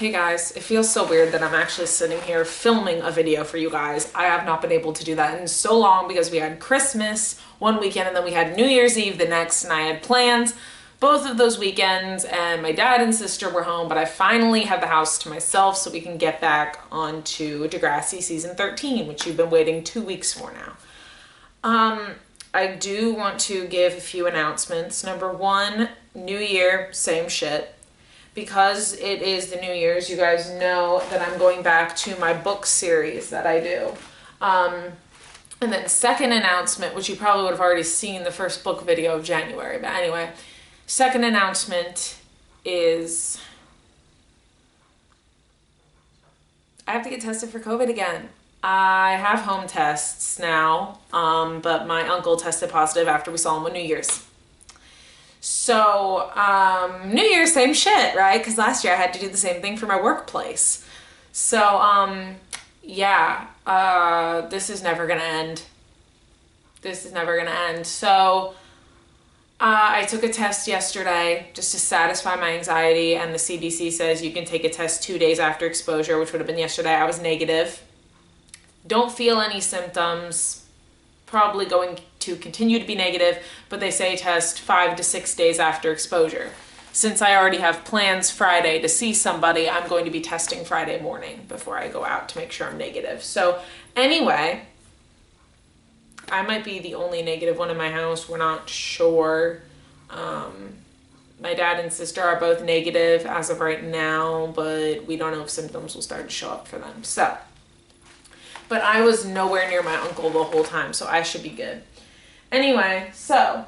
Hey guys, it feels so weird that I'm actually sitting here filming a video for you guys. I have not been able to do that in so long because we had Christmas one weekend and then we had New Year's Eve the next, and I had plans both of those weekends, and my dad and sister were home, but I finally have the house to myself so we can get back onto Degrassi season 13, which you've been waiting 2 weeks for now. I do want to give a few announcements. Number one, new year, same shit. Because it is the New Year's, you guys know that I'm going back to my book series that I do. And then second announcement, which you probably would have already seen the first book video of January, but anyway, second announcement is I have to get tested for COVID again. I have home tests now, but my uncle tested positive after we saw him on New Year's. So, New Year's, same shit, right? Because last year I had to do the same thing for my workplace. So, yeah, this is never gonna end. This is never gonna end. So, I took a test yesterday just to satisfy my anxiety, and the CDC says you can take a test 2 days after exposure, which would have been yesterday. I was negative. Don't feel any symptoms. Probably going to continue to be negative, but they say test 5 to 6 days after exposure. Since I already have plans Friday to see somebody, I'm going to be testing Friday morning before I go out to make sure I'm negative. So anyway, I might be the only negative one in my house. We're not sure. My dad and sister are both negative as of right now, but we don't know if symptoms will start to show up for them. So, but I was nowhere near my uncle the whole time, so I should be good. Anyway, so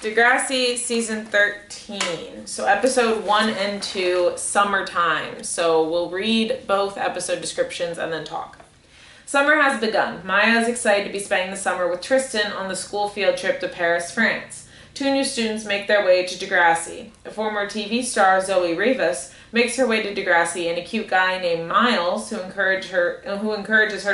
Degrassi season 13. So episode 1 and 2, summertime. So we'll read both episode descriptions and then talk. Summer has begun. Maya is excited to be spending the summer with Tristan on the school field trip to Paris, France. 2 new students make their way to Degrassi. A former TV star, Zoe Rivas, makes her way to Degrassi, and a cute guy named Miles who encourages her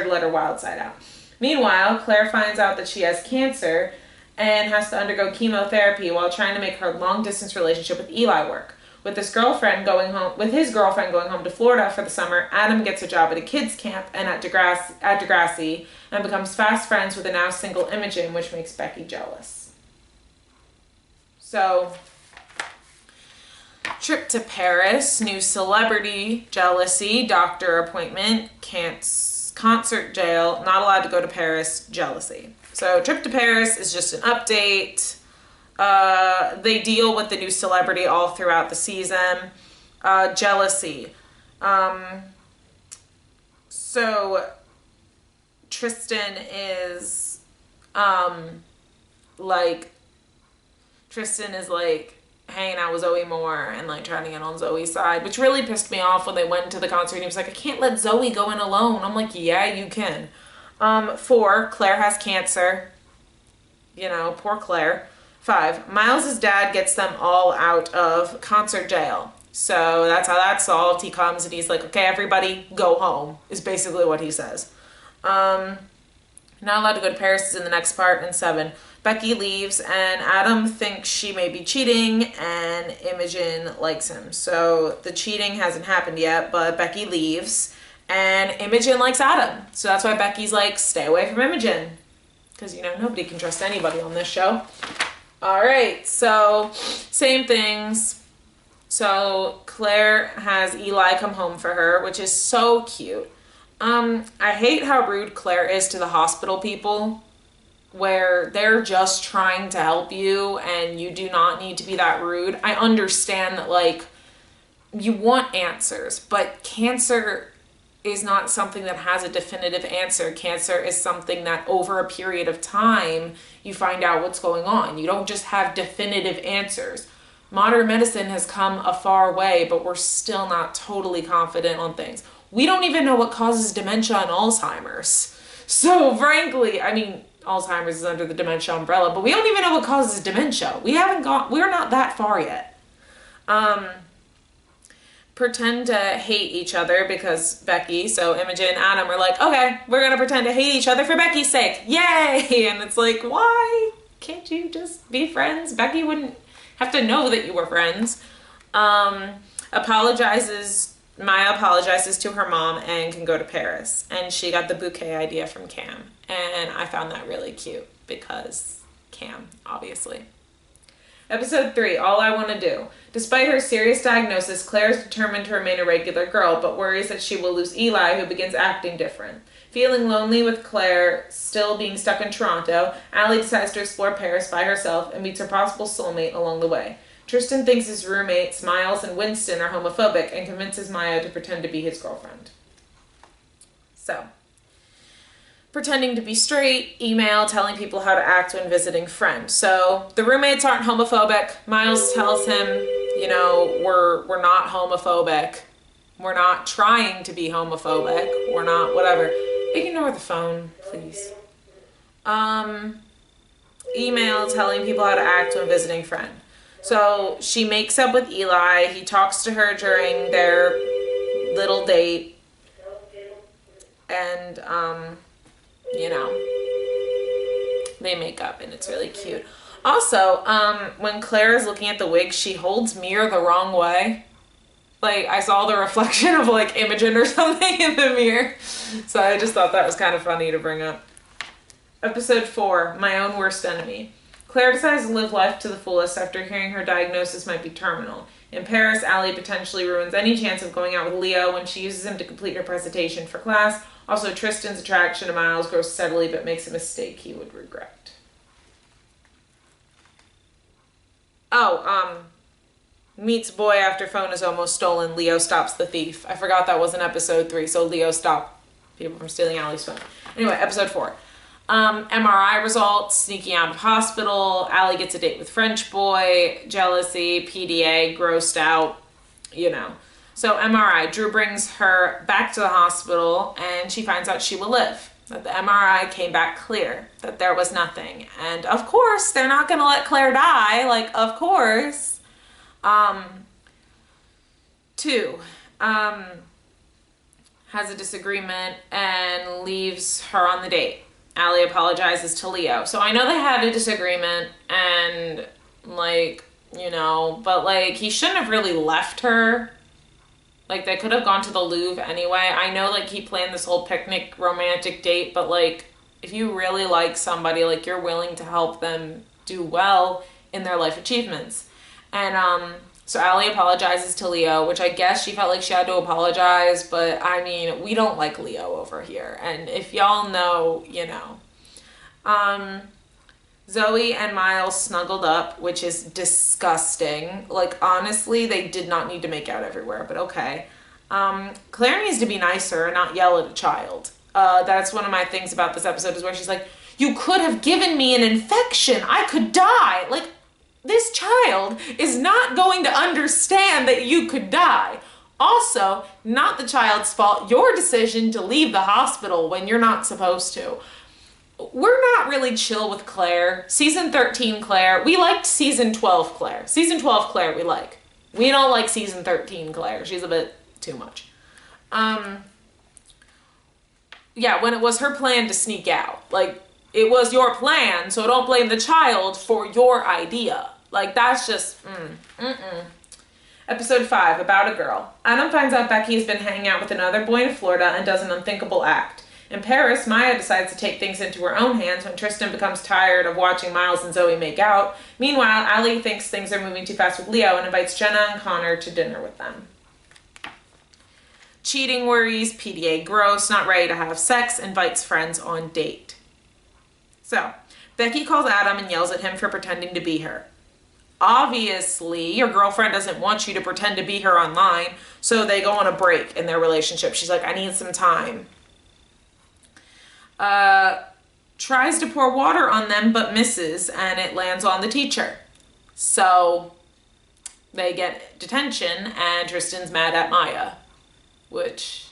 to let her wild side out. Meanwhile, Claire finds out that she has cancer and has to undergo chemotherapy while trying to make her long-distance relationship with Eli work. With his girlfriend going home to Florida for the summer, Adam gets a job at a kids camp and at Degrassi and becomes fast friends with a now single Imogen, which makes Becky jealous. So, trip to Paris, new celebrity, jealousy, doctor appointment, concert jail, not allowed to go to Paris, jealousy. So trip to Paris is just an update. They deal with the new celebrity all throughout the season. Jealousy. So Tristan is hanging out with Zoe more and like trying to get on Zoe's side, which really pissed me off when they went to the concert and he was like, I can't let Zoe go in alone. I'm like, yeah, you can. 4, Claire has cancer. You know, poor Claire. 5, Miles's dad gets them all out of concert jail. So that's how that's solved. He comes and he's like, okay, everybody go home, is basically what he says. Not allowed to go to Paris is in the next part. And 7, Becky leaves and Adam thinks she may be cheating and Imogen likes him. So the cheating hasn't happened yet, but Becky leaves and Imogen likes Adam. So that's why Becky's like, stay away from Imogen. Because, you know, nobody can trust anybody on this show. All right, so same things. So Claire has Eli come home for her, which is so cute. I hate how rude Claire is to the hospital people, where they're just trying to help you and you do not need to be that rude. I understand that, like, you want answers, but cancer is not something that has a definitive answer. Cancer is something that over a period of time, you find out what's going on. You don't just have definitive answers. Modern medicine has come a far way, but we're still not totally confident on things. We don't even know what causes dementia and Alzheimer's. So frankly, I mean, Alzheimer's is under the dementia umbrella, but we don't even know what causes dementia. We're not that far yet. Pretend to hate each other because Becky, so Imogen and Adam are like, okay, we're gonna pretend to hate each other for Becky's sake. Yay! And it's like, why can't you just be friends? Becky wouldn't have to know that you were friends. Maya apologizes to her mom and can go to Paris. And she got the bouquet idea from Cam. And I found that really cute because Cam, obviously. Episode 3, All I Want to Do. Despite her serious diagnosis, Claire is determined to remain a regular girl, but worries that she will lose Eli, who begins acting different. Feeling lonely with Claire still being stuck in Toronto, Allie decides to explore Paris by herself and meets her possible soulmate along the way. Tristan thinks his roommates, Miles and Winston, are homophobic and convinces Maya to pretend to be his girlfriend. So, pretending to be straight, email, telling people how to act when visiting friends. So, the roommates aren't homophobic. Miles tells him, we're not homophobic. We're not trying to be homophobic. We're not, whatever. Ignore the phone, please. Email telling people how to act when visiting friend. So she makes up with Eli. He talks to her during their little date. And, they make up and it's really cute. Also, when Claire is looking at the wig, she holds mirror the wrong way. Like, I saw the reflection of, Imogen or something in the mirror. So I just thought that was kind of funny to bring up. Episode 4, My Own Worst Enemy. Claire decides to live life to the fullest after hearing her diagnosis might be terminal. In Paris, Allie potentially ruins any chance of going out with Leo when she uses him to complete her presentation for class. Also, Tristan's attraction to Miles grows steadily but makes a mistake he would regret. Meets boy after phone is almost stolen. Leo stops the thief. I forgot that was in episode 3, so Leo stopped people from stealing Allie's phone. Anyway, episode 4. MRI results, sneaking out of hospital, Allie gets a date with French boy, jealousy, PDA, grossed out, So MRI, Drew brings her back to the hospital and she finds out she will live. That the MRI came back clear, that there was nothing. And of course, they're not going to let Claire die, of course. 2, has a disagreement and leaves her on the date. Allie apologizes to Leo. So I know they had a disagreement and but he shouldn't have really left her. They could have gone to the Louvre anyway. I know he planned this whole picnic romantic date, but if you really like somebody, you're willing to help them do well in their life achievements. And so Allie apologizes to Leo, which I guess she felt like she had to apologize, but I mean, we don't like Leo over here. And if y'all know, Zoe and Miles snuggled up, which is disgusting. Honestly, they did not need to make out everywhere, but okay. Claire needs to be nicer and not yell at a child. That's one of my things about this episode is where she's like, you could have given me an infection. I could die. This child is not going to understand that you could die. Also, not the child's fault. Your decision to leave the hospital when you're not supposed to. We're not really chill with Claire. Season 13 Claire. We liked season 12 Claire. Season 12 Claire we like. We don't like season 13 Claire. She's a bit too much. Yeah, when it was her plan to sneak out. It was your plan, so don't blame the child for your idea. That's just, Episode 5, About a Girl. Adam finds out Becky has been hanging out with another boy in Florida and does an unthinkable act. In Paris, Maya decides to take things into her own hands when Tristan becomes tired of watching Miles and Zoe make out. Meanwhile, Allie thinks things are moving too fast with Leo and invites Jenna and Connor to dinner with them. Cheating worries, PDA gross, not ready to have sex, invites friends on date. So, Becky calls Adam and yells at him for pretending to be her. Obviously, your girlfriend doesn't want you to pretend to be her online, so they go on a break in their relationship. She's like, I need some time. Tries to pour water on them, but misses, and it lands on the teacher. So, they get detention, and Tristan's mad at Maya. Which,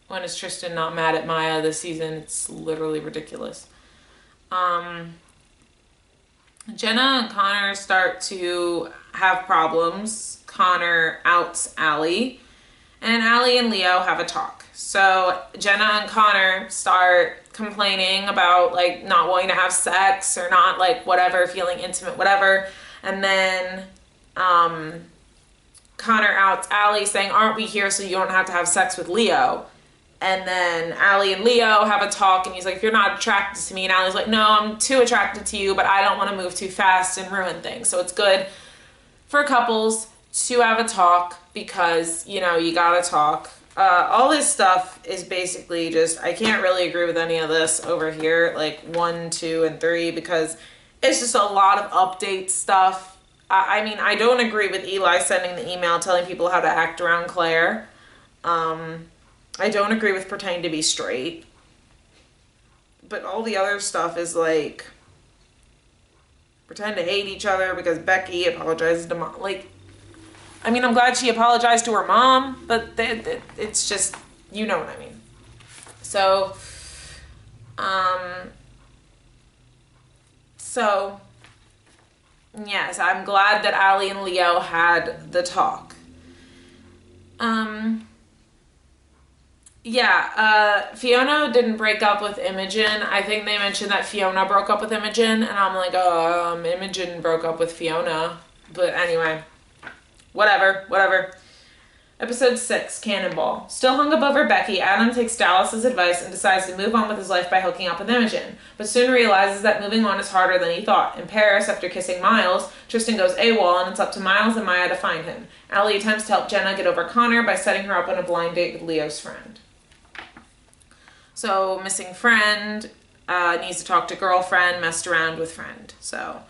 when is Tristan not mad at Maya this season? It's literally ridiculous. Jenna and Connor start to have problems. Connor outs Allie, and Allie and Leo have a talk. So Jenna and Connor start complaining about not wanting to have sex or not whatever, feeling intimate, whatever. And then Connor outs Allie saying, aren't we here so you don't have to have sex with Leo? And then Allie and Leo have a talk, and he's like, if you're not attracted to me, and Allie's like, no, I'm too attracted to you, but I don't want to move too fast and ruin things. So it's good for couples to have a talk because, you know, you gotta talk. All this stuff is basically just, I can't really agree with any of this over here, like 1, 2, and 3, because it's just a lot of update stuff. I mean, I don't agree with Eli sending the email telling people how to act around Claire. I don't agree with pretending to be straight. But all the other stuff is like, pretend to hate each other because Becky apologizes to mom. Like, I mean, I'm glad she apologized to her mom, but it's just, you know what I mean. So, yes, I'm glad that Allie and Leo had the talk. Fiona didn't break up with Imogen. I think they mentioned that Fiona broke up with Imogen, and I'm like, Imogen broke up with Fiona. But anyway, whatever. Episode 6, Cannonball. Still hung up over Becky, Adam takes Dallas's advice and decides to move on with his life by hooking up with Imogen, but soon realizes that moving on is harder than he thought. In Paris, after kissing Miles, Tristan goes AWOL, and it's up to Miles and Maya to find him. Allie attempts to help Jenna get over Connor by setting her up on a blind date with Leo's friend. So, missing friend, needs to talk to girlfriend, messed around with friend. So,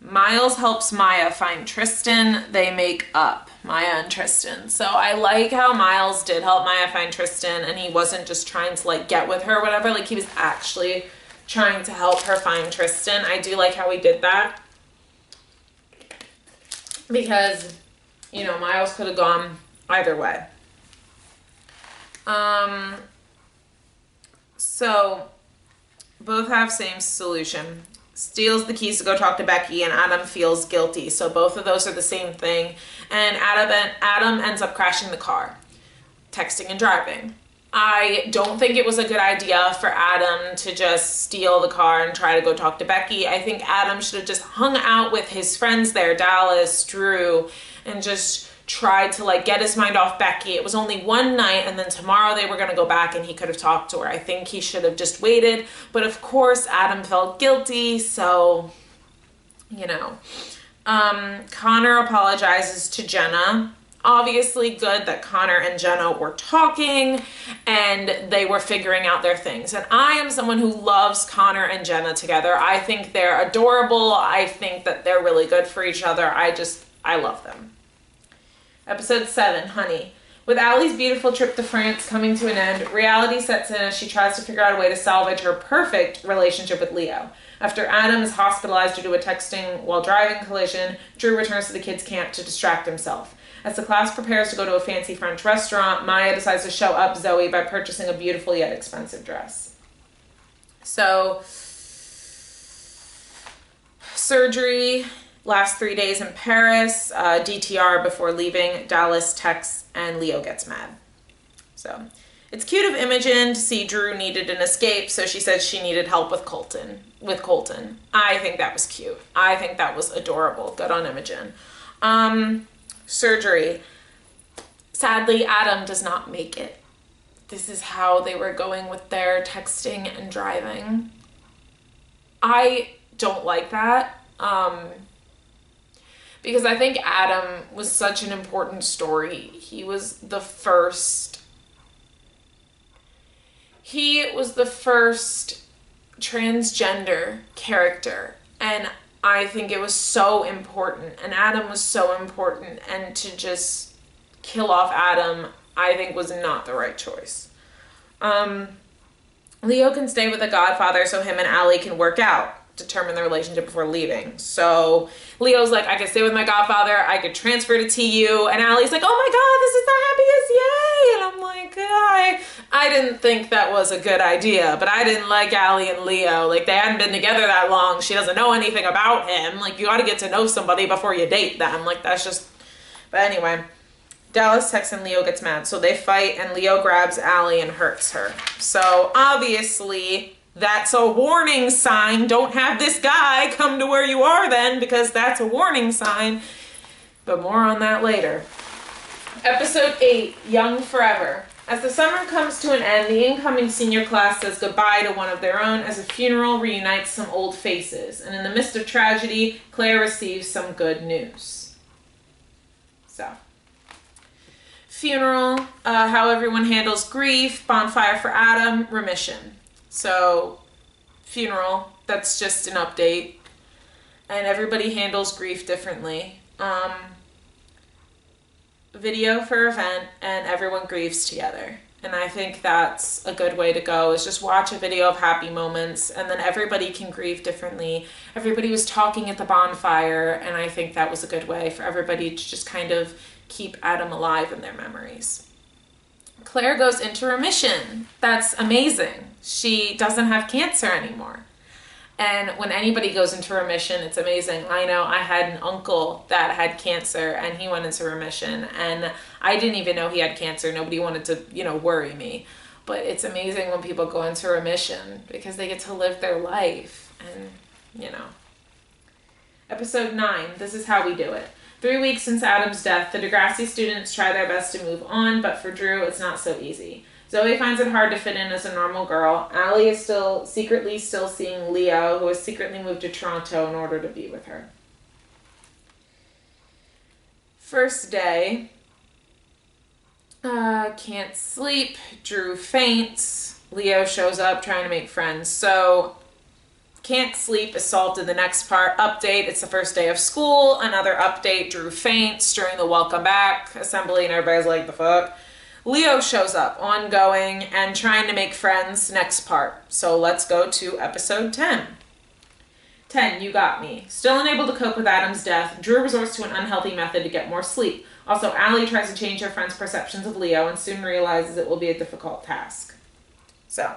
Miles helps Maya find Tristan. They make up, Maya and Tristan. So I like how Miles did help Maya find Tristan, and he wasn't just trying to like get with her or whatever. Like, he was actually trying to help her find Tristan. I do like how he did that. Because, you know, Miles could have gone either way. So both have same solution. Steals the keys to go talk to Becky, and Adam feels guilty. So both of those are the same thing. And Adam ends up crashing the car, texting and driving. I don't think it was a good idea for Adam to just steal the car and try to go talk to Becky. I think Adam should have just hung out with his friends there, Dallas, Drew, and just tried to like get his mind off Becky. It was only one night, and then tomorrow they were going to go back and he could have talked to her. I think he should have just waited, but of course Adam felt guilty, so you know. Connor apologizes to Jenna. Obviously good that Connor and Jenna were talking and they were figuring out their things. And I am someone who loves Connor and Jenna together. I think they're adorable. I think that they're really good for each other. I love them. Episode 7, Honey. With Allie's beautiful trip to France coming to an end, reality sets in as she tries to figure out a way to salvage her perfect relationship with Leo. After Adam is hospitalized due to a texting while driving collision, Drew returns to the kids' camp to distract himself. As the class prepares to go to a fancy French restaurant, Maya decides to show up Zoe by purchasing a beautiful yet expensive dress. So, surgery, last 3 days in Paris, DTR before leaving, Dallas texts, and Leo gets mad. So, it's cute of Imogen to see Drew needed an escape, so she says she needed help with Colton. I think that was cute. I think that was adorable. Good on Imogen. Surgery. Sadly, Adam does not make it. This is how they were going with their texting and driving. I don't like that. Because I think Adam was such an important story. He was the first transgender character, and I think it was so important, and Adam was so important, and to just kill off Adam, I think was not the right choice. Leo can stay with the Godfather so him and Allie can work out, determine the relationship before leaving. So Leo's like, I could stay with my Godfather, I could transfer to TU, and Allie's like, oh my God, this is the happiest, yay! And I'm like, I didn't think that was a good idea, but I didn't like Allie and Leo. Like, they hadn't been together that long. She doesn't know anything about him. Like, you gotta get to know somebody before you date them. Like, that's just... But anyway, Dallas texts and Leo gets mad. So they fight, and Leo grabs Allie and hurts her. So, obviously, that's a warning sign. Don't have this guy come to where you are then, because that's a warning sign. but more on that later. Episode 8, Young Forever. As the summer comes to an end, the incoming senior class says goodbye to one of their own as a funeral reunites some old faces. And in the midst of tragedy, Claire receives some good news. So, funeral, how everyone handles grief, bonfire for Adam, remission. So, funeral, that's just an update. And everybody handles grief differently. Video for event, and everyone grieves together. And I think that's a good way to go, is just watch a video of happy moments, and then everybody can grieve differently. Everybody was talking at the bonfire, and I think that was a good way for everybody to just kind of keep Adam alive in their memories. Claire goes into remission. That's amazing. She doesn't have cancer anymore. And when anybody goes into remission, it's amazing. I know I had an uncle that had cancer and he went into remission, and I didn't even know he had cancer. Nobody wanted to, worry me. But it's amazing when people go into remission because they get to live their life. And, Episode 9, this is how we do it. 3 weeks since Adam's death, the Degrassi students try their best to move on, but for Drew, it's not so easy. Zoe finds it hard to fit in as a normal girl. Allie is secretly seeing Leo, who has secretly moved to Toronto in order to be with her. First day. Can't sleep. Drew faints. Leo shows up trying to make friends. So, can't sleep is solved in the next part. Update, it's the first day of school. Another update, Drew faints during the welcome back assembly, and everybody's like, the fuck? Leo shows up, ongoing, and trying to make friends, next part. So let's go to episode 10. 10, you got me. Still unable to cope with Adam's death, Drew resorts to an unhealthy method to get more sleep. Also, Allie tries to change her friend's perceptions of Leo and soon realizes it will be a difficult task. So,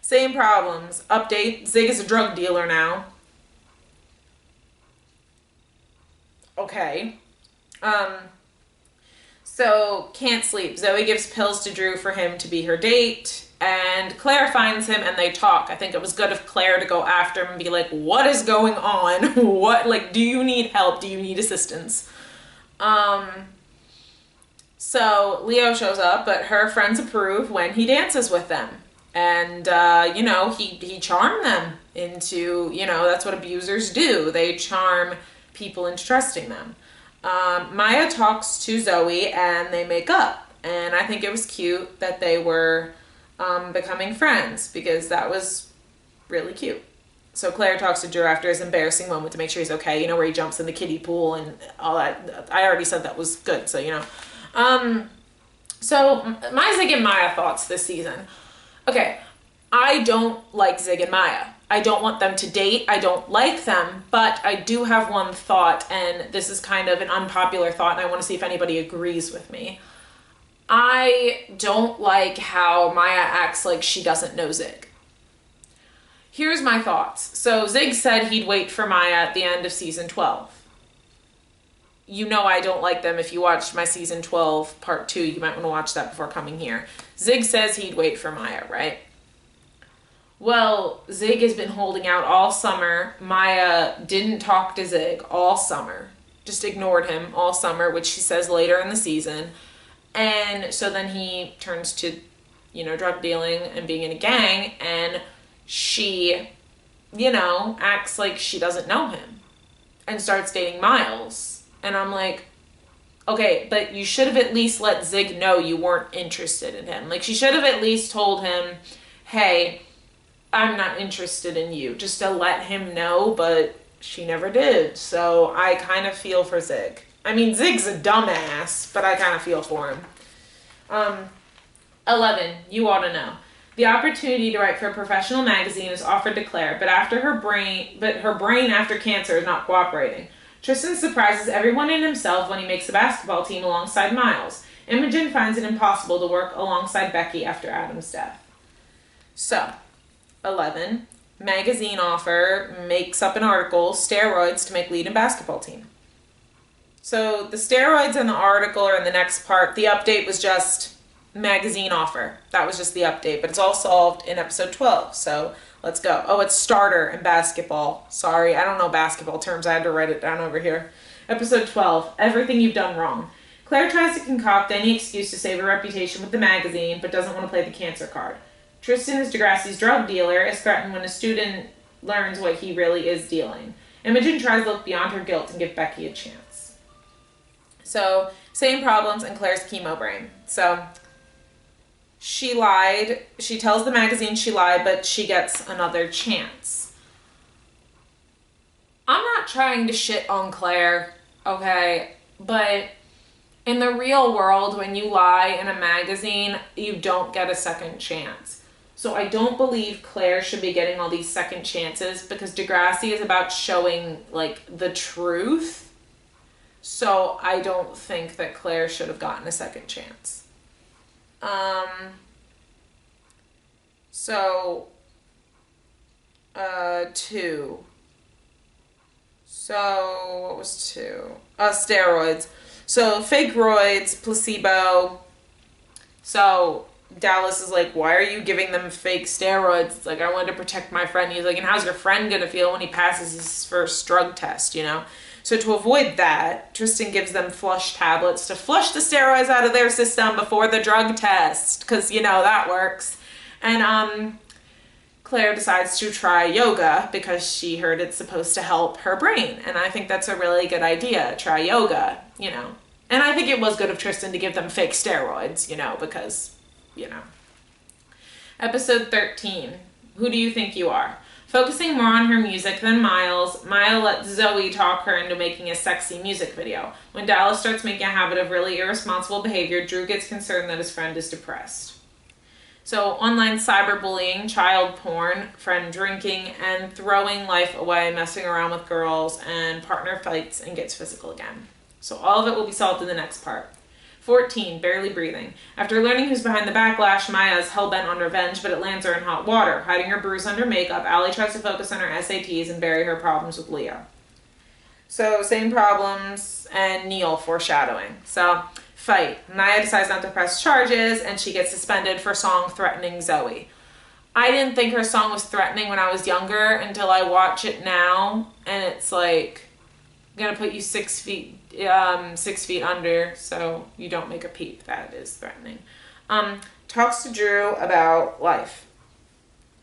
same problems. Update, Zig is a drug dealer now. Okay. So, can't sleep. Zoe gives pills to Drew for him to be her date, and Claire finds him and they talk. I think it was good of Claire to go after him and be like, what is going on? Do you need help? Do you need assistance? So Leo shows up, but her friends approve when he dances with them. And, he charmed them into, that's what abusers do. They charm people into trusting them. Maya talks to Zoe and they make up, and I think it was cute that they were becoming friends because that was really cute. So Claire talks to Drew after his embarrassing moment to make sure he's okay, where he jumps in the kiddie pool and all that. I already said that was good, so so my Zig and Maya thoughts this season. Okay, I don't like Zig and Maya. I don't want them to date. I don't like them, but I do have one thought, and this is kind of an unpopular thought, and I want to see if anybody agrees with me. I don't like how Maya acts like she doesn't know Zig. Here's my thoughts. So Zig said he'd wait for Maya at the end of season 12. I don't like them. If you watched my season 12 part 2, you might want to watch that before coming here. Zig says he'd wait for Maya, right? Well, Zig has been holding out all summer. Maya didn't talk to Zig all summer. Just ignored him all summer, which she says later in the season. And so then he turns to, drug dealing and being in a gang, and she, acts like she doesn't know him and starts dating Miles. And I'm like, okay, but you should have at least let Zig know you weren't interested in him. She should have at least told him, hey, I'm not interested in you, just to let him know, but she never did. So I kind of feel for Zig. I mean, Zig's a dumbass, but I kind of feel for him. 11, you ought to know. The opportunity to write for a professional magazine is offered to Claire, but her brain after cancer is not cooperating. Tristan surprises everyone and himself when he makes the basketball team alongside Miles. Imogen finds it impossible to work alongside Becky after Adam's death. So, 11, magazine offer, makes up an article, steroids to make lead in basketball team. So the steroids in the article are in the next part. The update was just magazine offer. That was just the update, but it's all solved in episode 12. So let's go. Oh, it's starter in basketball. Sorry, I don't know basketball terms. I had to write it down over here. Episode 12, Everything You've Done Wrong. Claire tries to concoct any excuse to save her reputation with the magazine, but doesn't want to play the cancer card. Tristan, as Degrassi's drug dealer, is threatened when a student learns what he really is dealing. Imogen tries to look beyond her guilt and give Becky a chance. So, same problems in Claire's chemo brain. So, she lied. She tells the magazine she lied, but she gets another chance. I'm not trying to shit on Claire, okay? But in the real world, when you lie in a magazine, you don't get a second chance. So I don't believe Claire should be getting all these second chances because Degrassi is about showing, like, the truth. So I don't think that Claire should have gotten a second chance. Two. So, what was two? Steroids. So, fake roids, placebo. So, Dallas is like, why are you giving them fake steroids? It's like, I wanted to protect my friend. He's like, and how's your friend going to feel when he passes his first drug test, you know? So, to avoid that, Tristan gives them flush tablets to flush the steroids out of their system before the drug test. Because, you know, that works. And, Claire decides to try yoga because she heard it's supposed to help her brain. And I think that's a really good idea. Try yoga, you know. And I think it was good of Tristan to give them fake steroids, you know, because, you know. Episode 13. Who do you think you are? Focusing more on her music than Miles, Maya lets Zoe talk her into making a sexy music video. When Dallas starts making a habit of really irresponsible behavior, Drew gets concerned that his friend is depressed. So, online cyberbullying, child porn, friend drinking, and throwing life away, messing around with girls, and partner fights and gets physical again. So all of it will be solved in the next part. 14, barely breathing. After learning who's behind the backlash, Maya is hell-bent on revenge, but it lands her in hot water. Hiding her bruise under makeup, Allie tries to focus on her SATs and bury her problems with Leo. So, same problems, and Neil foreshadowing. So, fight. Maya decides not to press charges, and she gets suspended for song threatening Zoe. I didn't think her song was threatening when I was younger until I watch it now, and it's like, I'm gonna put you 6 feet under, so you don't make a peep. That is threatening. Talks to Drew about life.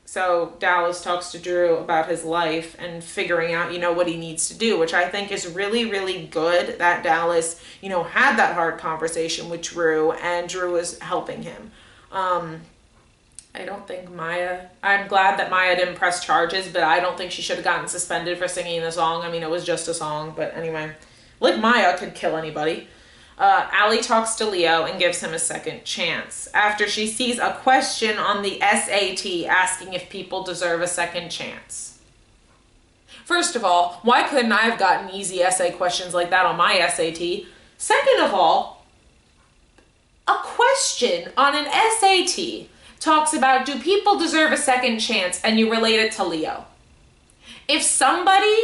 So Dallas talks to Drew about his life and figuring out, you know, what he needs to do, which I think is really, really good that Dallas, you know, had that hard conversation with Drew and Drew was helping him. I don't think I'm glad that Maya didn't press charges, but I don't think she should have gotten suspended for singing the song. I mean, it was just a song, but anyway. Like, Maya could kill anybody. Allie talks to Leo and gives him a second chance after she sees a question on the SAT asking if people deserve a second chance. First of all, why couldn't I have gotten easy essay questions like that on my SAT? Second of all, a question on an SAT talks about, do people deserve a second chance, and you relate it to Leo. If somebody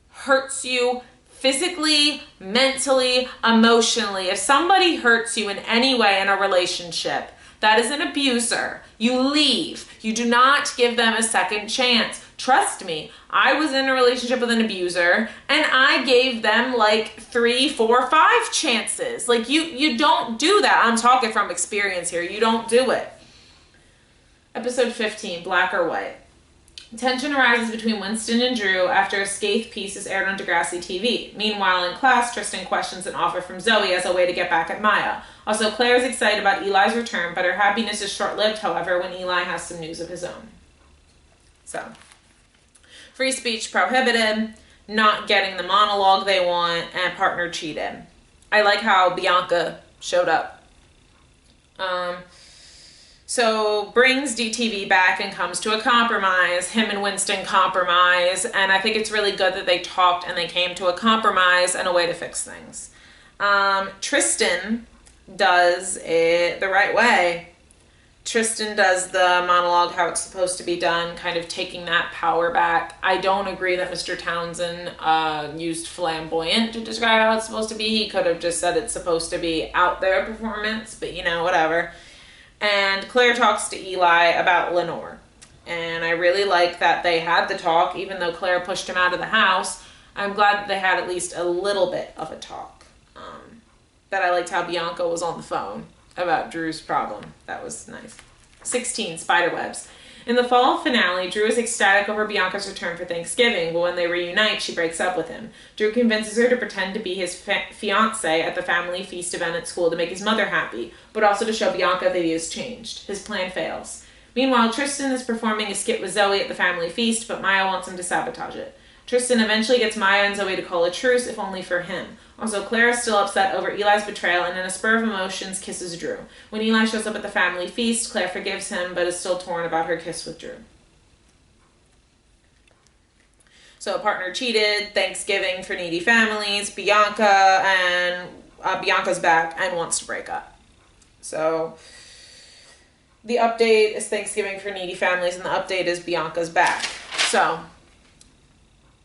hurts you physically, mentally, emotionally, if somebody hurts you in any way in a relationship, that is an abuser. You leave. You do not give them a second chance. Trust me, I was in a relationship with an abuser and I gave them like 3, 4, 5 chances. Like you don't do that. I'm talking from experience here. You don't do it. Episode 15, Black or White. Tension arises between Winston and Drew after a Skaith piece is aired on Degrassi TV. Meanwhile, in class, Tristan questions an offer from Zoe as a way to get back at Maya. Also, Claire is excited about Eli's return, but her happiness is short-lived, however, when Eli has some news of his own. So, free speech prohibited, not getting the monologue they want, and partner cheated. I like how Bianca showed up. So brings DTV back and comes to a compromise. Him and Winston compromise, and I think it's really good that they talked and they came to a compromise and a way to fix things. Tristan does it the right way. Tristan does the monologue how it's supposed to be done, kind of taking that power back. I don't agree that Mr. Townsend used flamboyant to describe how it's supposed to be. He could have just said it's supposed to be out there performance, but you know, whatever. And Claire talks to Eli about Lenore. And I really like that they had the talk, even though Claire pushed him out of the house. I'm glad that they had at least a little bit of a talk. That I liked how Bianca was on the phone about Drew's problem. That was nice. 16, spiderwebs. In the fall finale, Drew is ecstatic over Bianca's return for Thanksgiving, but when they reunite, she breaks up with him. Drew convinces her to pretend to be his fiancé at the family feast event at school to make his mother happy, but also to show Bianca that he has changed. His plan fails. Meanwhile, Tristan is performing a skit with Zoe at the family feast, but Maya wants him to sabotage it. Tristan eventually gets Maya and Zoe to call a truce, if only for him. Also, Claire is still upset over Eli's betrayal and in a spur of emotions kisses Drew. When Eli shows up at the family feast, Claire forgives him but is still torn about her kiss with Drew. So, partner cheated, Thanksgiving for needy families, Bianca's back and wants to break up. So, the update is Thanksgiving for needy families and the update is Bianca's back. So,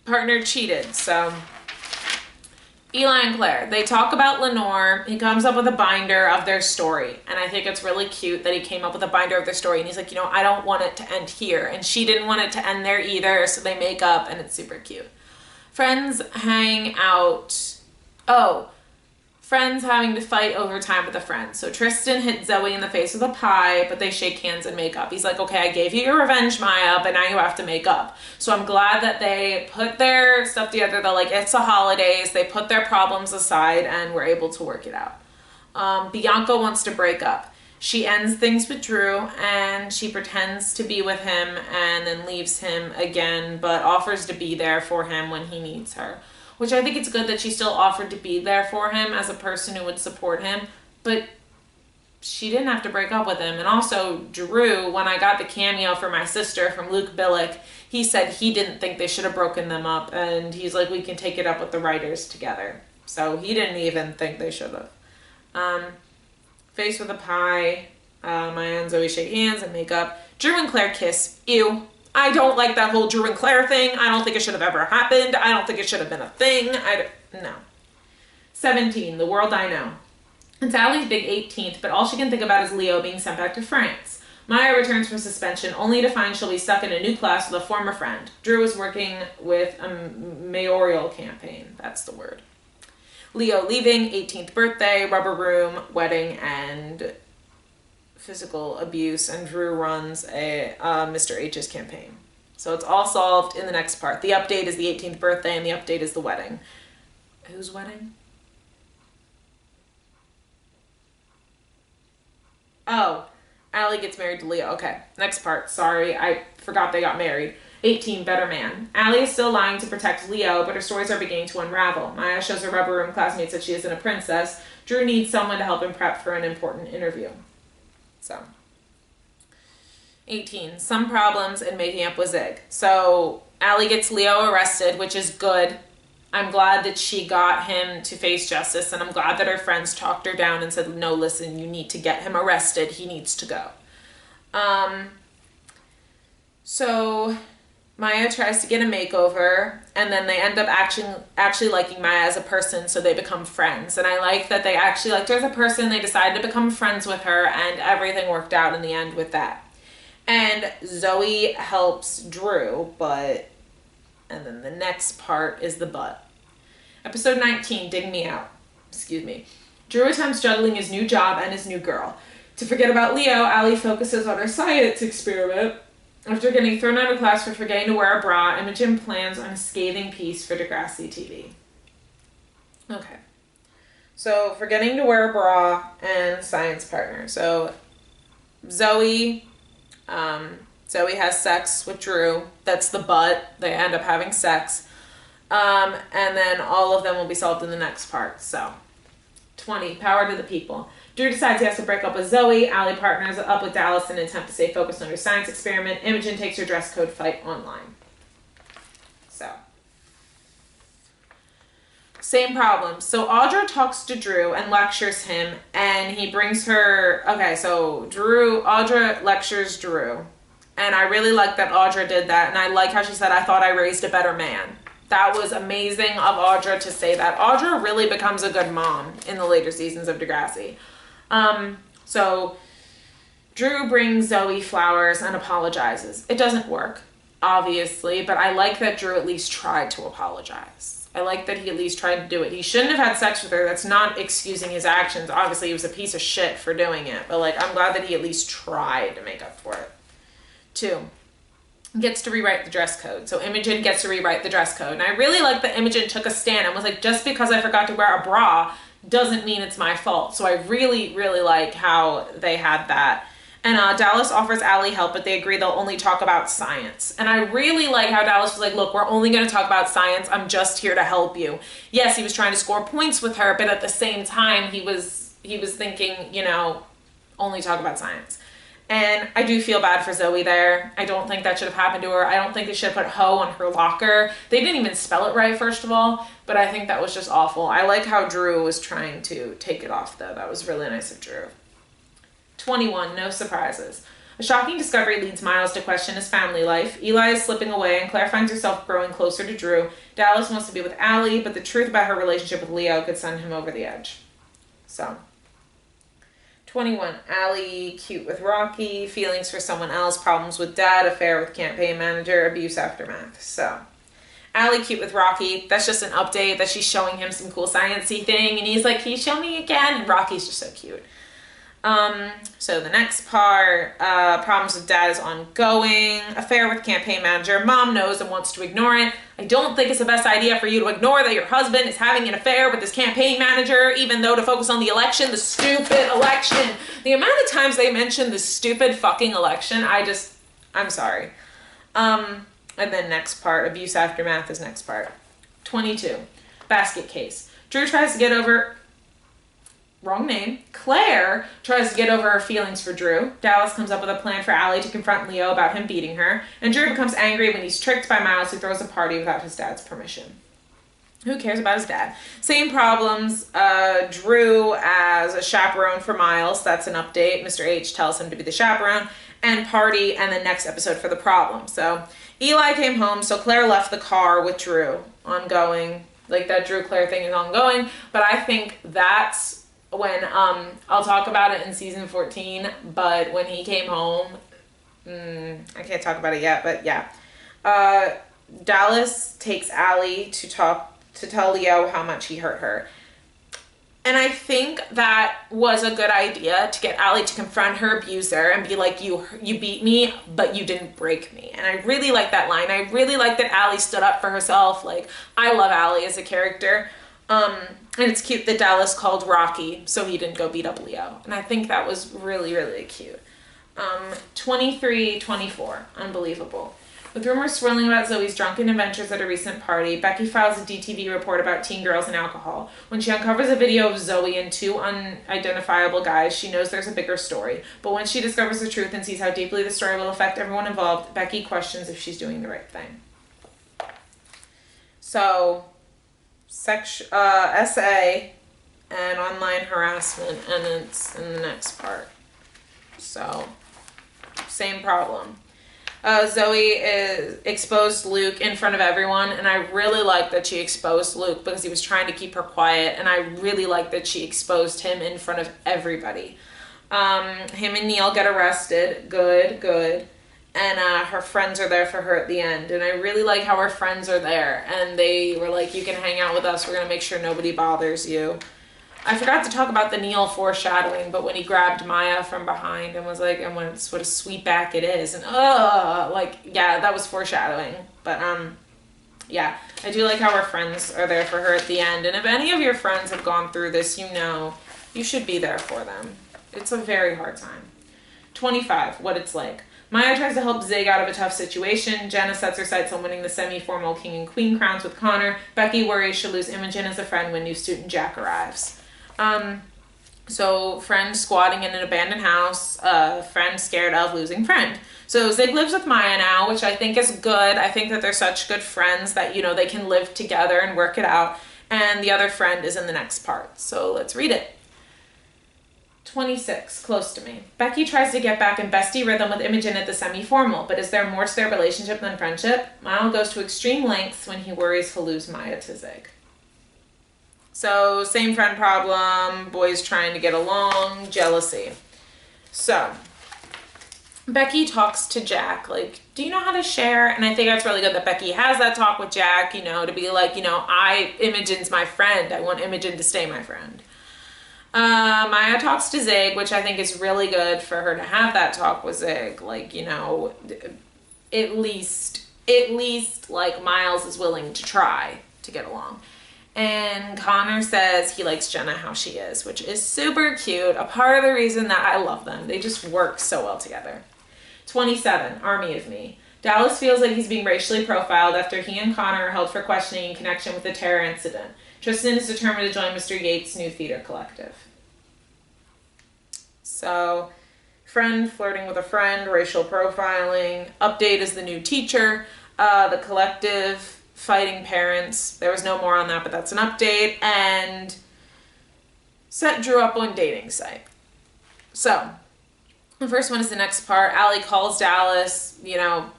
partner cheated, so... Eli and Claire, they talk about Lenore. He comes up with a binder of their story. And I think it's really cute that he came up with a binder of their story. And he's like, I don't want it to end here. And she didn't want it to end there either. So they make up and it's super cute. Friends hang out. Oh, friends having to fight over time with a friend. So Tristan hit Zoe in the face with a pie, but they shake hands and make up. He's like, okay, I gave you your revenge, Maya, but now you have to make up. So I'm glad that they put their stuff together. They're like, it's the holidays. They put their problems aside and were able to work it out. Bianca wants to break up. She ends things with Drew and she pretends to be with him and then leaves him again, but offers to be there for him when he needs her. Which I think it's good that she still offered to be there for him as a person who would support him. But she didn't have to break up with him. And also, Drew, when I got the cameo for my sister from Luke Billick, he said he didn't think they should have broken them up. And he's like, we can take it up with the writers together. So he didn't even think they should have. Face with a pie. Maya and Zoe shake hands and make up. Drew and Claire kiss. Ew. I don't like that whole Drew and Claire thing. I don't think it should have ever happened. I don't think it should have been a thing. No. 17, The World I Know. It's Allie's big 18th, but all she can think about is Leo being sent back to France. Maya returns from suspension, only to find she'll be stuck in a new class with a former friend. Drew is working with a mayoral campaign. That's the word. Leo leaving, 18th birthday, rubber room, wedding, and... physical abuse, and Drew runs a Mr. H's campaign. So it's all solved in the next part. The update is the 18th birthday and the update is the wedding. Whose wedding? Oh, Allie gets married to Leo. Okay, next part. Sorry, I forgot they got married. 18, Better Man. Allie is still lying to protect Leo, but her stories are beginning to unravel. Maya shows her rubber room classmates that she isn't a princess. Drew needs someone to help him prep for an important interview. So, 18, some problems in making up with Zig. So, Allie gets Leo arrested, which is good. I'm glad that she got him to face justice, and I'm glad that her friends talked her down and said, no, listen, you need to get him arrested. He needs to go. So, Maya tries to get a makeover, and then they end up actually liking Maya as a person, so they become friends. And I like that they actually liked her as a person. They decided to become friends with her, and everything worked out in the end with that. And Zoe helps Drew, and then the next part is the but. Episode 19, Dig Me Out. Excuse me. Drew attempts juggling his new job and his new girl. To forget about Leo, Allie focuses on her science experiment. After getting thrown out of class for forgetting to wear a bra, Imogen plans on a scathing piece for Degrassi TV. Okay. So, forgetting to wear a bra and science partner. So, Zoe has sex with Drew. That's the but. They end up having sex. And then all of them will be solved in the next part. So, 20, Power to the People. Drew decides he has to break up with Zoe. Allie partners up with Dallas in an attempt to stay focused on her science experiment. Imogen takes her dress code fight online. So. Same problem. So Audra talks to Drew and lectures him, and he brings her... Okay, so Audra lectures Drew. And I really like that Audra did that, and I like how she said, I thought I raised a better man. That was amazing of Audra to say that. Audra really becomes a good mom in the later seasons of Degrassi. So Drew brings Zoe flowers and apologizes. It doesn't work, obviously, but I like that Drew at least tried to apologize. I like that he at least tried to do it. He shouldn't have had sex with her. That's not excusing his actions. Obviously, he was a piece of shit for doing it. But, like, I'm glad that he at least tried to make up for it. 2, gets to rewrite the dress code. So Imogen gets to rewrite the dress code. And I really like that Imogen took a stand and was like, just because I forgot to wear a bra doesn't mean it's my fault. So I really, really like how they had that. And Dallas offers Allie help, but they agree they'll only talk about science. And I really like how Dallas was like, look, we're only going to talk about science. I'm just here to help you. Yes, he was trying to score points with her, but at the same time, he was thinking, you know, only talk about science. And I do feel bad for Zoe there. I don't think that should have happened to her. I don't think they should have put Ho on her locker. They didn't even spell it right, first of all, but I think that was just awful. I like how Drew was trying to take it off, though. That was really nice of Drew. 21, no surprises. A shocking discovery leads Miles to question his family life. Eli is slipping away, and Claire finds herself growing closer to Drew. Dallas wants to be with Allie, but the truth about her relationship with Leo could send him over the edge. So, 21, Allie, cute with Rocky, feelings for someone else, problems with dad, affair with campaign manager, abuse aftermath. So, Allie, cute with Rocky, that's just an update that she's showing him some cool sciencey thing, and he's like, can you show me again? And Rocky's just so cute. So the next part, problems with dad is ongoing, affair with campaign manager, mom knows and wants to ignore it. I don't think it's the best idea for you to ignore that your husband is having an affair with his campaign manager, even though to focus on the election, the stupid election. The amount of times they mention the stupid fucking election, I'm sorry. And then next part, abuse aftermath is next part. 22, basket case. Drew tries to get over... Wrong name. Claire tries to get over her feelings for Drew. Dallas comes up with a plan for Allie to confront Leo about him beating her. And Drew becomes angry when he's tricked by Miles, who throws a party without his dad's permission. Who cares about his dad? Same problems. Drew as a chaperone for Miles. That's an update. Mr. H tells him to be the chaperone. And party, and the next episode for the problem. So Eli came home, so Claire left the car with Drew. Ongoing. Like, that Drew-Claire thing is ongoing. But I think that's when, I'll talk about it in season 14, but when he came home, I can't talk about it yet, but yeah. Dallas takes Allie to tell Leo how much he hurt her. And I think that was a good idea, to get Allie to confront her abuser and be like, you beat me, but you didn't break me. And I really like that line. I really like that Allie stood up for herself. Like, I love Allie as a character. And it's cute that Dallas called Rocky so he didn't go beat up Leo. And I think that was really, really cute. 23-24, unbelievable. With rumors swirling about Zoe's drunken adventures at a recent party, Becky files a DTV report about teen girls and alcohol. When she uncovers a video of Zoe and 2 unidentifiable guys, she knows there's a bigger story. But when she discovers the truth and sees how deeply the story will affect everyone involved, Becky questions if she's doing the right thing. So, SA and online harassment, and it's in the next part. So, same problem. Zoe exposed Luke in front of everyone, and I really like that she exposed Luke because he was trying to keep her quiet, and I really like that she exposed him in front of everybody. Him and Neil get arrested. Good. And her friends are there for her at the end, and I really like how her friends are there, and they were like, you can hang out with us, we're going to make sure nobody bothers you. I forgot to talk about the Neil foreshadowing, but when he grabbed Maya from behind and was like, and what a sweet back it is, and yeah, that was foreshadowing. But yeah, I do like how her friends are there for her at the end, and if any of your friends have gone through this, you know you should be there for them. It's a very hard time. 25, what it's like. Maya tries to help Zig out of a tough situation. Jenna sets her sights on winning the semi-formal king and queen crowns with Connor. Becky worries she'll lose Imogen as a friend when new student Jack arrives. So friend squatting in an abandoned house, friend scared of losing friend. So Zig lives with Maya now, which I think is good. I think that they're such good friends that, you know, they can live together and work it out. And the other friend is in the next part. So let's read it. 26, close to me. Becky tries to get back in bestie rhythm with Imogen at the semi-formal, but is there more to their relationship than friendship? Miles goes to extreme lengths when he worries he'll lose Maya to Zig. So, same friend problem, boys trying to get along, jealousy. So, Becky talks to Jack, like, do you know how to share? And I think that's really good that Becky has that talk with Jack, you know, to be like, you know, Imogen's my friend. I want Imogen to stay my friend. Maya talks to Zig, which I think is really good for her to have that talk with Zig. Like, you know, at least like Miles is willing to try to get along. And Connor says he likes Jenna how she is, which is super cute. A part of the reason that I love them. They just work so well together. 27, Army of Me. Dallas feels like he's being racially profiled after he and Connor are held for questioning in connection with the terror incident. Tristan is determined to join Mr. Yates' new theater collective. So, friend flirting with a friend, racial profiling. Update is the new teacher. The collective fighting parents. There was no more on that, but that's an update. And set Drew up on dating site. So, the first one is the next part. Allie calls Dallas, you know,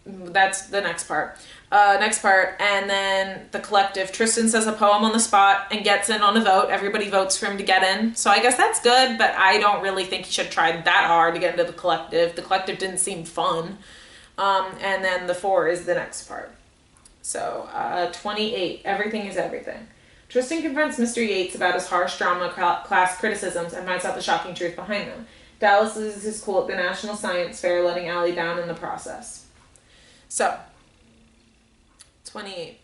that's the next part. Next part, and then the collective. Tristan says a poem on the spot and gets in on a vote. Everybody votes for him to get in. So I guess that's good, but I don't really think he should try that hard to get into the collective. The collective didn't seem fun. And then the 4 is the next part. So 28, Everything is Everything. Tristan confronts Mr. Yates about his harsh drama class criticisms and finds out the shocking truth behind them. Dallas loses his cool at the National Science Fair, letting Allie down in the process. So, 28.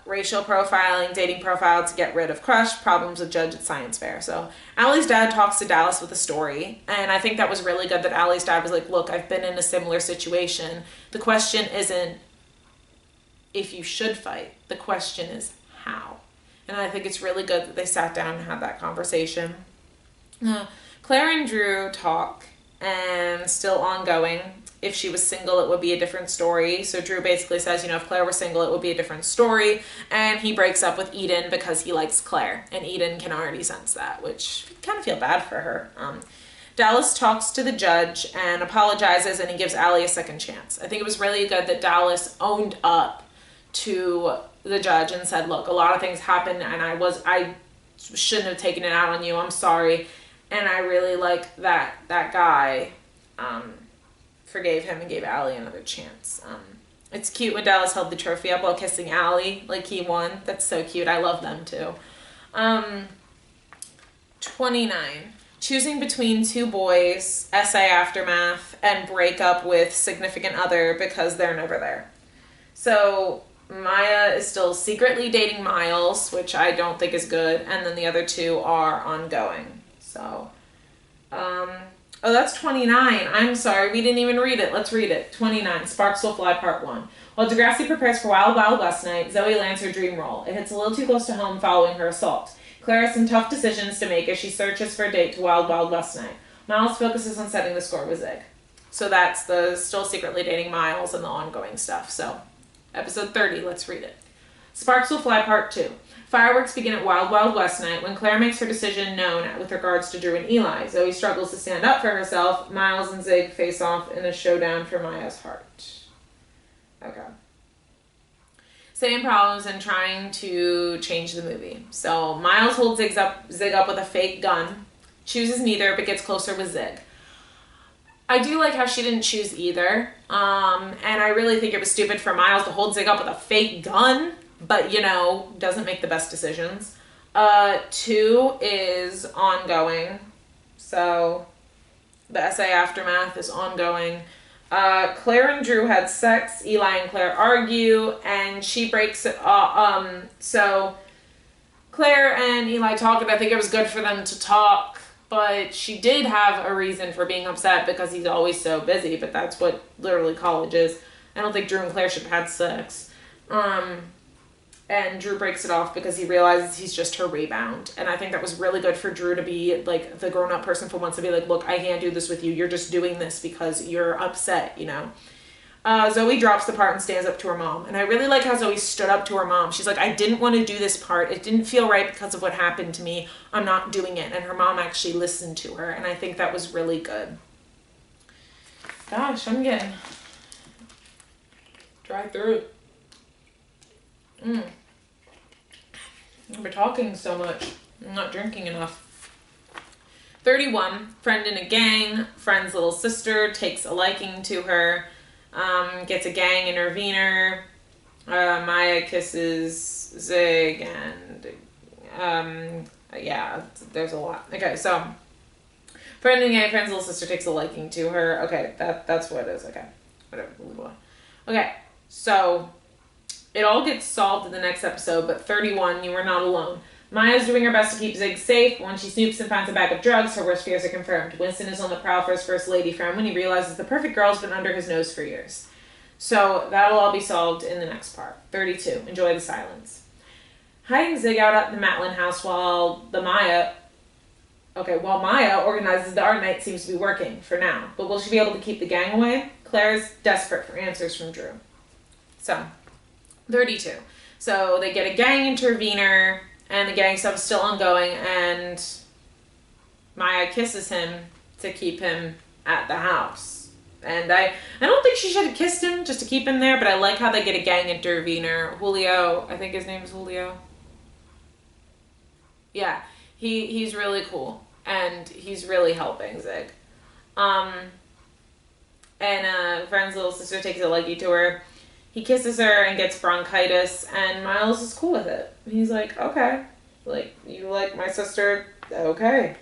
Racial profiling, dating profile to get rid of crush, problems with judge at science fair. So Allie's dad talks to Dallas with a story, and I think that was really good that Allie's dad was like, look, I've been in a similar situation. The question isn't if you should fight. The question is how. And I think it's really good that they sat down and had that conversation. Claire and Drew talk, and still ongoing. If she was single, it would be a different story. So Drew basically says, you know, if Claire were single, it would be a different story. And he breaks up with Eden because he likes Claire. And Eden can already sense that, which I kind of feel bad for her. Dallas talks to the judge and apologizes, and he gives Allie a second chance. I think it was really good that Dallas owned up to the judge and said, look, a lot of things happened, and I shouldn't have taken it out on you. I'm sorry. And I really like that guy forgave him and gave Allie another chance. It's cute when Dallas held the trophy up while kissing Allie like he won. That's so cute. I love them too. 29. Choosing between 2 boys, essay aftermath, and break up with significant other because they're never there. So Maya is still secretly dating Miles, which I don't think is good, and then the other 2 are ongoing. So, oh, that's 29. I'm sorry, we didn't even read it. Let's read it. 29, Sparks Will Fly Part 1. While Degrassi prepares for Wild Wild West night, Zoe lands her dream role. It hits a little too close to home following her assault. Claire has some tough decisions to make as she searches for a date to Wild Wild West night. Miles focuses on setting the score with Zig. So that's the still secretly dating Miles and the ongoing stuff. So, episode 30, let's read it. Sparks Will Fly Part 2. Fireworks begin at Wild Wild West night when Claire makes her decision known with regards to Drew and Eli. Zoe struggles to stand up for herself. Miles and Zig face off in a showdown for Maya's heart. Okay. Same problems in trying to change the movie. So Miles holds Zig up with a fake gun, chooses neither but gets closer with Zig. I do like how she didn't choose either. And I really think it was stupid for Miles to hold Zig up with a fake gun. But, you know, doesn't make the best decisions. 2 is ongoing. So, the essay aftermath is ongoing. Claire and Drew had sex. Eli and Claire argue. And she breaks it off. So, Claire and Eli talk, and I think it was good for them to talk. But she did have a reason for being upset because he's always so busy. But that's what literally college is. I don't think Drew and Claire should have had sex. And Drew breaks it off because he realizes he's just her rebound. And I think that was really good for Drew to be like the grown-up person for once, to be like, look, I can't do this with you. You're just doing this because you're upset, you know. Zoe drops the part and stands up to her mom. And I really like how Zoe stood up to her mom. She's like, I didn't want to do this part. It didn't feel right because of what happened to me. I'm not doing it. And her mom actually listened to her. And I think that was really good. Gosh, I'm getting dry throat. I've been talking so much. I'm not drinking enough. 31, friend in a gang. Friend's little sister takes a liking to her. Gets a gang intervener. Maya kisses Zig, and yeah, there's a lot. Okay, so friend in a gang, friend's little sister takes a liking to her. Okay, that's what it is. Okay, whatever. Okay, so it all gets solved in the next episode, but 31, you are not alone. Maya's doing her best to keep Zig safe. When she snoops and finds a bag of drugs, her worst fears are confirmed. Winston is on the prowl for his first lady friend when he realizes the perfect girl's been under his nose for years. So that'll all be solved in the next part. 32. Enjoy the silence. Hiding Zig out at the Matlin house while Maya organizes the art night seems to be working for now. But will she be able to keep the gang away? Claire is desperate for answers from Drew. So, 32. So they get a gang intervener, and the gang stuff is still ongoing, and Maya kisses him to keep him at the house. And I don't think she should have kissed him just to keep him there, but I like how they get a gang intervener. Julio, I think his name is Julio. Yeah, he's really cool, and he's really helping Zig. Friend's little sister takes a liking to her. He kisses her and gets bronchitis, and Miles is cool with it. He's like, okay, like, you like my sister, okay.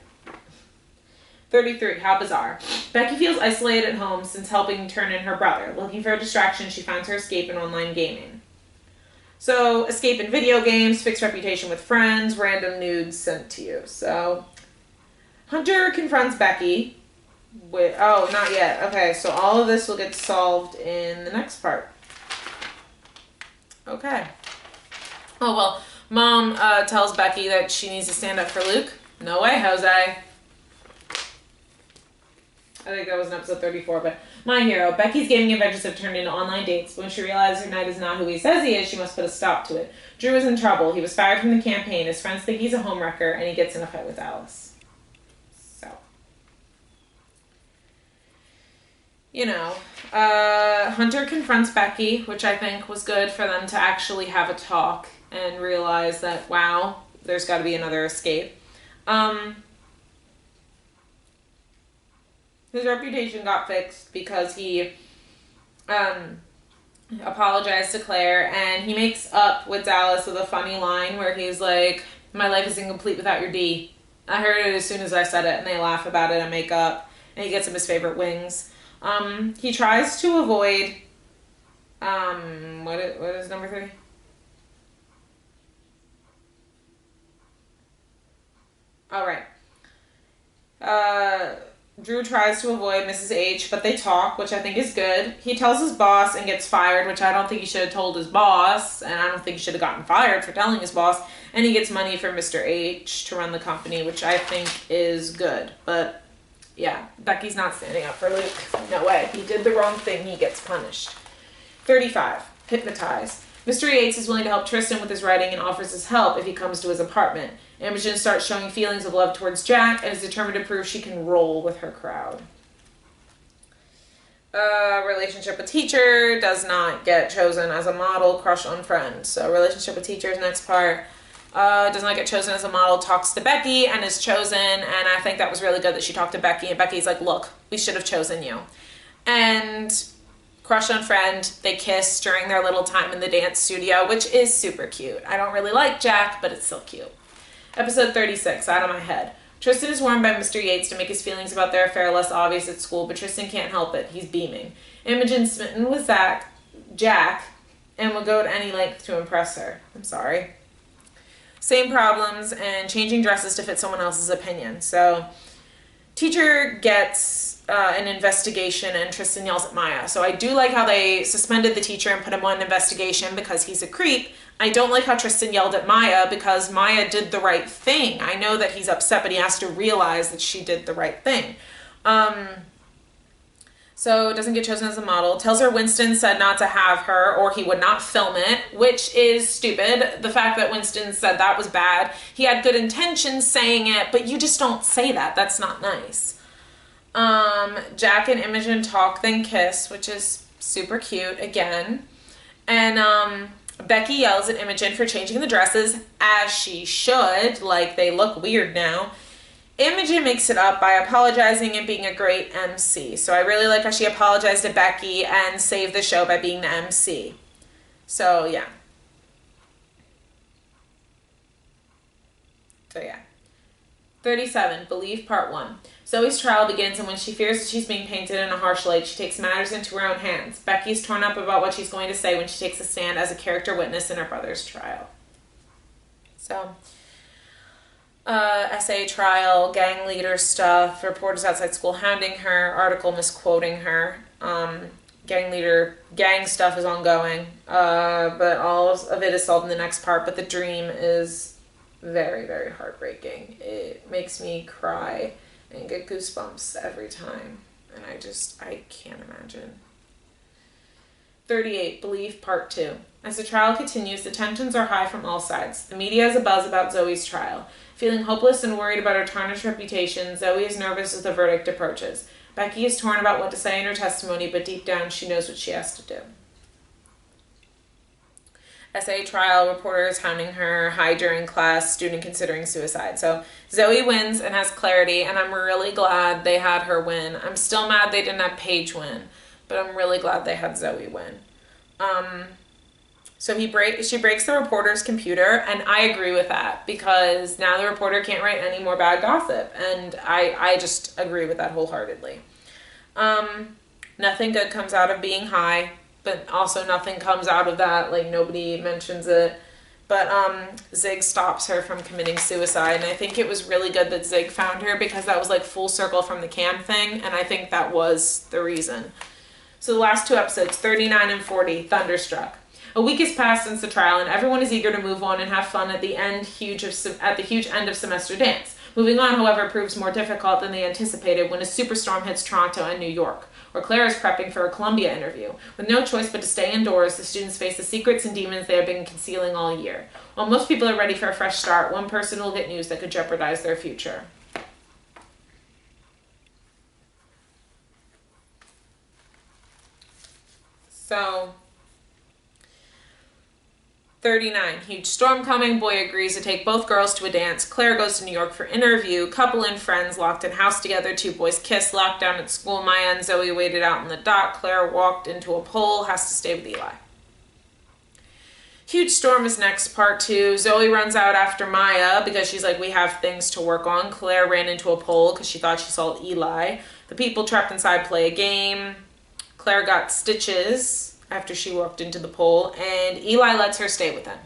33, how bizarre. Becky feels isolated at home since helping turn in her brother. Looking for a distraction, she finds her escape in online gaming. So, escape in video games, fixed reputation with friends, random nudes sent to you. So, Hunter confronts Becky with, oh, not yet. Okay, so all of this will get solved in the next part. Okay. Oh, well, Mom tells Becky that she needs to stand up for Luke. No way, Jose. I think that was in episode 34, but my hero. Becky's gaming adventures have turned into online dates. When she realizes her knight is not who he says he is, she must put a stop to it. Drew is in trouble. He was fired from the campaign. His friends think he's a homewrecker, and he gets in a fight with Alice. So. You know, Hunter confronts Becky, which I think was good for them to actually have a talk and realize that, wow, there's got to be another escape. His reputation got fixed because he apologized to Claire, and he makes up with Dallas with a funny line where he's like, my life is incomplete without your D. I heard it as soon as I said it, and they laugh about it and make up, and he gets him his favorite wings. He tries to avoid, what is number 3? All right. Drew tries to avoid Mrs. H, but they talk, which I think is good. He tells his boss and gets fired, which I don't think he should have told his boss, and I don't think he should have gotten fired for telling his boss. And he gets money from Mr. H to run the company, which I think is good. But, yeah, Becky's not standing up for Luke. No way. He did the wrong thing. He gets punished. 35. Hypnotized. Mr. Yates is willing to help Tristan with his writing and offers his help if he comes to his apartment. Imogen starts showing feelings of love towards Jack and is determined to prove she can roll with her crowd. Relationship with teacher does not get chosen as a model, crush on friend. So relationship with teacher is next part. Does not get chosen as a model, talks to Becky and is chosen, and I think that was really good that she talked to Becky, and Becky's like, look, we should have chosen you. And crush on friend, they kiss during their little time in the dance studio, which is super cute. I don't really like Jack, but it's still cute. Episode 36, Out of My Head. Tristan is warned by Mr. Yates to make his feelings about their affair less obvious at school, but Tristan can't help it. He's beaming. Imogen's smitten with Jack, and will go to any length to impress her. I'm sorry. Same problems, and changing dresses to fit someone else's opinion. So, teacher gets an investigation, and Tristan yells at Maya. So I do like how they suspended the teacher and put him on investigation because he's a creep. I don't like how Tristan yelled at Maya because Maya did the right thing. I know that he's upset, but he has to realize that she did the right thing. So doesn't get chosen as a model. Tells her Winston said not to have her or he would not film it, which is stupid. The fact that Winston said that was bad. He had good intentions saying it, but you just don't say that. That's not nice. Jack and Imogen talk, then kiss, which is super cute again. And Becky yells at Imogen for changing the dresses, as she should. Like, they look weird now. Imogen makes it up by apologizing and being a great MC. So I really like how she apologized to Becky and saved the show by being the MC. So yeah. So yeah. 37, Believe Part 1. Zoe's trial begins, and when she fears that she's being painted in a harsh light, she takes matters into her own hands. Becky's torn up about what she's going to say when she takes a stand as a character witness in her brother's trial. So, essay trial, gang leader stuff, reporters outside school hounding her, article misquoting her. Gang stuff is ongoing, but all of it is solved in the next part, but the dream is very, very heartbreaking. It makes me cry and get goosebumps every time. And I can't imagine. 38, Believe Part 2. As the trial continues, the tensions are high from all sides. The media has a buzz about Zoe's trial. Feeling hopeless and worried about her tarnished reputation, Zoe is nervous as the verdict approaches. Becky is torn about what to say in her testimony, but deep down she knows what she has to do. Essay trial, reporters hounding her, high during class, student considering suicide. So Zoe wins and has clarity, and I'm really glad they had her win. I'm still mad they didn't have Paige win, but I'm really glad they had Zoe win. So she breaks the reporter's computer, and I agree with that, because now the reporter can't write any more bad gossip, and I just agree with that wholeheartedly. Nothing good comes out of being high, but also nothing comes out of that, like nobody mentions it. But Zig stops her from committing suicide, and I think it was really good that Zig found her, because that was like full circle from the Cam thing, and I think that was the reason. So the last two episodes, 39 and 40, Thunderstruck. A week has passed since the trial, and everyone is eager to move on and have fun at the huge end of semester dance. Moving on, however, proves more difficult than they anticipated when a superstorm hits Toronto and New York, where Claire is prepping for a Columbia interview. With no choice but to stay indoors, the students face the secrets and demons they have been concealing all year. While most people are ready for a fresh start, one person will get news that could jeopardize their future. So, 39. Huge storm coming. Boy agrees to take both girls to a dance. Claire goes to New York for interview. Couple and friends locked in house together. Two boys kiss. Locked down at school. Maya and Zoe waited out in the dock. Claire walked into a pole. Has to stay with Eli. Huge storm is next, part 2. Zoe runs out after Maya because she's like, we have things to work on. Claire ran into a pole because she thought she saw Eli. The people trapped inside play a game. Claire got stitches after she walked into the pole, and Eli lets her stay with him.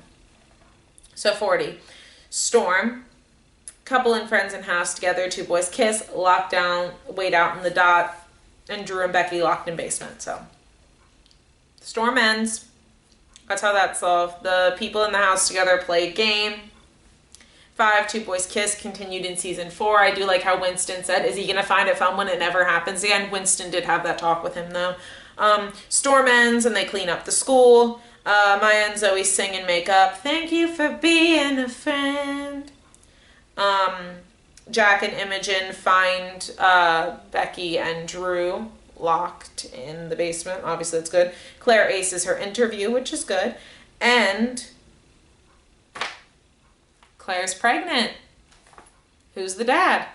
So 40. Storm. Couple and friends in house together. Two boys kiss. Locked down. Wait out in the dot. And Drew and Becky locked in basement. So storm ends. That's how that's solved. The people in the house together play a game. 5. Two boys kiss. Continued in season 4. I do like how Winston said, is he going to find it fun when it never happens again? Winston did have that talk with him, though. Storm ends and they clean up the school. Maya and Zoe sing and make up. Thank you for being a friend. Jack and Imogen find Becky and Drew locked in the basement. Obviously, that's good. Claire aces her interview, which is good. And Claire's pregnant. Who's the dad?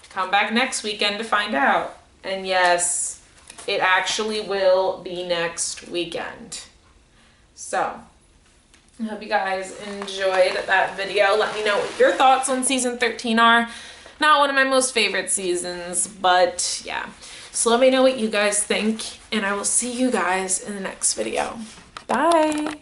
Come back next weekend to find out. And yes, it actually will be next weekend. So, I hope you guys enjoyed that video. Let me know what your thoughts on season 13 are. Not one of my most favorite seasons, but yeah. So let me know what you guys think, and I will see you guys in the next video. Bye!